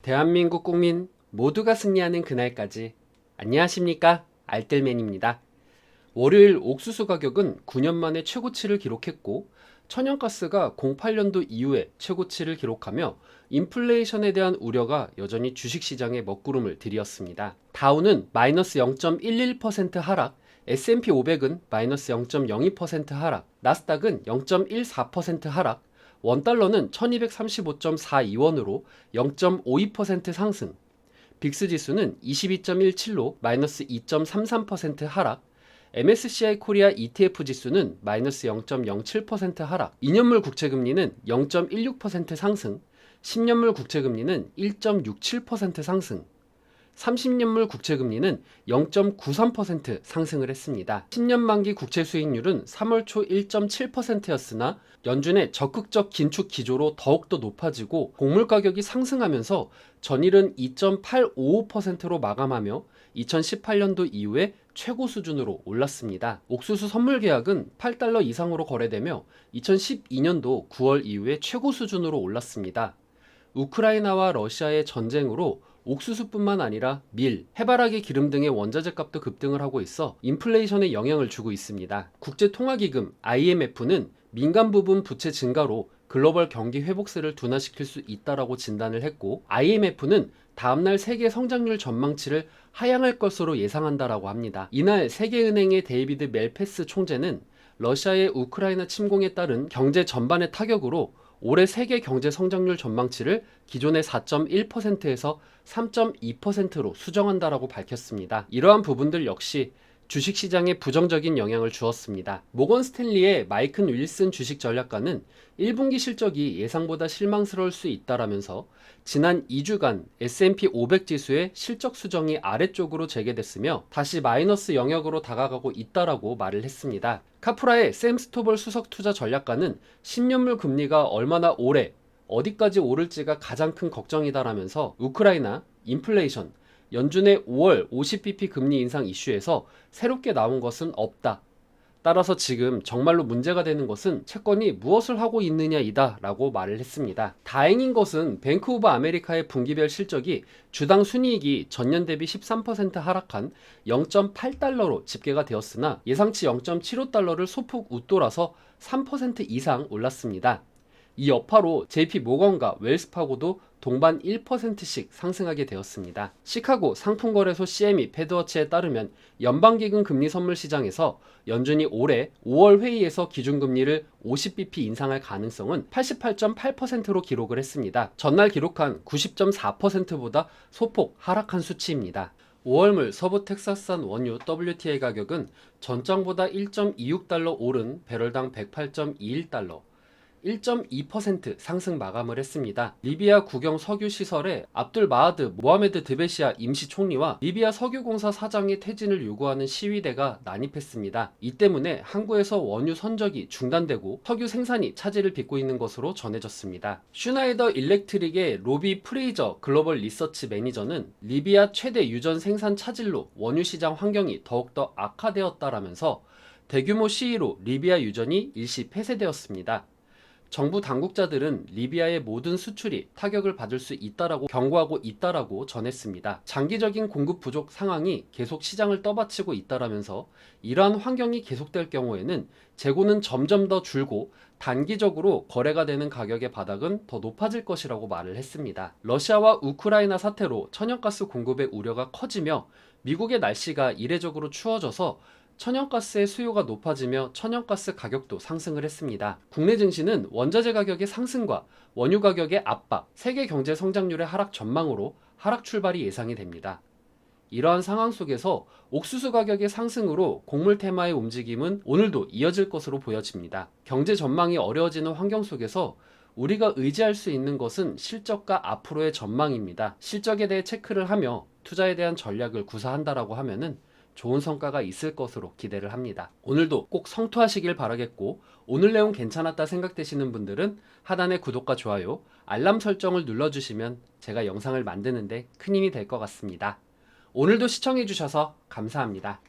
대한민국 국민 모두가 승리하는 그날까지. 안녕하십니까, 알뜰맨입니다. 월요일 옥수수 가격은 9년 만에 최고치를 기록했고, 천연가스가 08년도 이후에 최고치를 기록하며 인플레이션에 대한 우려가 여전히 주식시장에 먹구름을 들이었습니다. 다우는 마이너스 0.11% 하락, S&P 500은 마이너스 0.02% 하락, 나스닥은 0.14% 하락, 원달러는 1235.42원으로 0.52% 상승, 빅스 지수는 22.17로 마이너스 2.33% 하락, MSCI 코리아 ETF 지수는 마이너스 0.07% 하락, 2년물 국채금리는 0.16% 상승, 10년물 국채금리는 1.67% 상승, 30년물 국채금리는 0.93% 상승을 했습니다. 10년 만기 국채 수익률은 3월 초 1.7%였으나 연준의 적극적 긴축 기조로 더욱더 높아지고 곡물 가격이 상승하면서 전일은 2.855%로 마감하며 2018년도 이후에 최고 수준으로 올랐습니다. 옥수수 선물 계약은 8달러 이상으로 거래되며 2012년도 9월 이후에 최고 수준으로 올랐습니다. 우크라이나와 러시아의 전쟁으로 옥수수뿐만 아니라 밀, 해바라기 기름 등의 원자재 값도 급등을 하고 있어 인플레이션에 영향을 주고 있습니다. 국제통화기금 IMF는 민간 부분 부채 증가로 글로벌 경기 회복세를 둔화시킬 수 있다라고 진단을 했고, IMF는 다음날 세계 성장률 전망치를 하향할 것으로 예상한다라고 합니다. 이날 세계은행의 데이비드 멜페스 총재는 러시아의 우크라이나 침공에 따른 경제 전반의 타격으로 올해 세계 경제 성장률 전망치를 기존의 4.1%에서 3.2%로 수정한다라고 밝혔습니다. 이러한 부분들 역시 주식시장에 부정적인 영향을 주었습니다. 모건 스탠리의 마이큰 윌슨 주식 전략가는 1분기 실적이 예상보다 실망스러울 수 있다라면서 지난 2주간 S&P 500 지수의 실적 수정이 아래쪽으로 재개됐으며 다시 마이너스 영역으로 다가가고 있다라고 말을 했습니다. 카프라의 샘 스토벌 수석 투자 전략가는 10년물 금리가 얼마나 오래 어디까지 오를지가 가장 큰 걱정이다라면서 우크라이나, 인플레이션, 연준의 5월 50bp 금리 인상 이슈에서 새롭게 나온 것은 없다. 따라서 지금 정말로 문제가 되는 것은 채권이 무엇을 하고 있느냐이다 라고 말을 했습니다. 다행인 것은 뱅크 오브 아메리카의 분기별 실적이 주당 순이익이 전년 대비 13% 하락한 0.8달러로 집계가 되었으나 예상치 0.75달러를 소폭 웃돌아서 3% 이상 올랐습니다. 이 여파로 JP 모건과 웰스파고도 동반 1%씩 상승하게 되었습니다. 시카고 상품거래소 CME 패드워치에 따르면 연방기금 금리 선물 시장에서 연준이 올해 5월 회의에서 기준금리를 50bp 인상할 가능성은 88.8%로 기록을 했습니다. 전날 기록한 90.4%보다 소폭 하락한 수치입니다. 5월물 서부 텍사스산 원유 WTI 가격은 전장보다 1.26달러 오른 배럴당 108.21달러, 1.2% 상승 마감을 했습니다. 리비아 국영 석유 시설에 압둘 마하드 모하메드 드베시아 임시 총리와 리비아 석유공사 사장의 퇴진을 요구하는 시위대가 난입했습니다. 이 때문에 항구에서 원유 선적이 중단되고 석유 생산이 차질을 빚고 있는 것으로 전해졌습니다. 슈나이더 일렉트릭의 로비 프레이저 글로벌 리서치 매니저는 리비아 최대 유전 생산 차질로 원유 시장 환경이 더욱더 악화되었다라면서 대규모 시위로 리비아 유전이 일시 폐쇄되었습니다. 정부 당국자들은 리비아의 모든 수출이 타격을 받을 수 있다라고 경고하고 있다라고 전했습니다. 장기적인 공급 부족 상황이 계속 시장을 떠받치고 있다라면서 이러한 환경이 계속될 경우에는 재고는 점점 더 줄고 단기적으로 거래가 되는 가격의 바닥은 더 높아질 것이라고 말을 했습니다. 러시아와 우크라이나 사태로 천연가스 공급의 우려가 커지며 미국의 날씨가 이례적으로 추워져서 천연가스의 수요가 높아지며 천연가스 가격도 상승을 했습니다. 국내 증시는 원자재 가격의 상승과 원유 가격의 압박, 세계 경제 성장률의 하락 전망으로 하락 출발이 예상이 됩니다. 이러한 상황 속에서 옥수수 가격의 상승으로 곡물 테마의 움직임은 오늘도 이어질 것으로 보여집니다. 경제 전망이 어려워지는 환경 속에서 우리가 의지할 수 있는 것은 실적과 앞으로의 전망입니다. 실적에 대해 체크를 하며 투자에 대한 전략을 구사한다라고 하면은 좋은 성과가 있을 것으로 기대를 합니다. 오늘도 꼭 성투하시길 바라겠고, 오늘 내용 괜찮았다 생각되시는 분들은 하단의 구독과 좋아요, 알람 설정을 눌러주시면 제가 영상을 만드는데 큰 힘이 될 것 같습니다. 오늘도 시청해주셔서 감사합니다.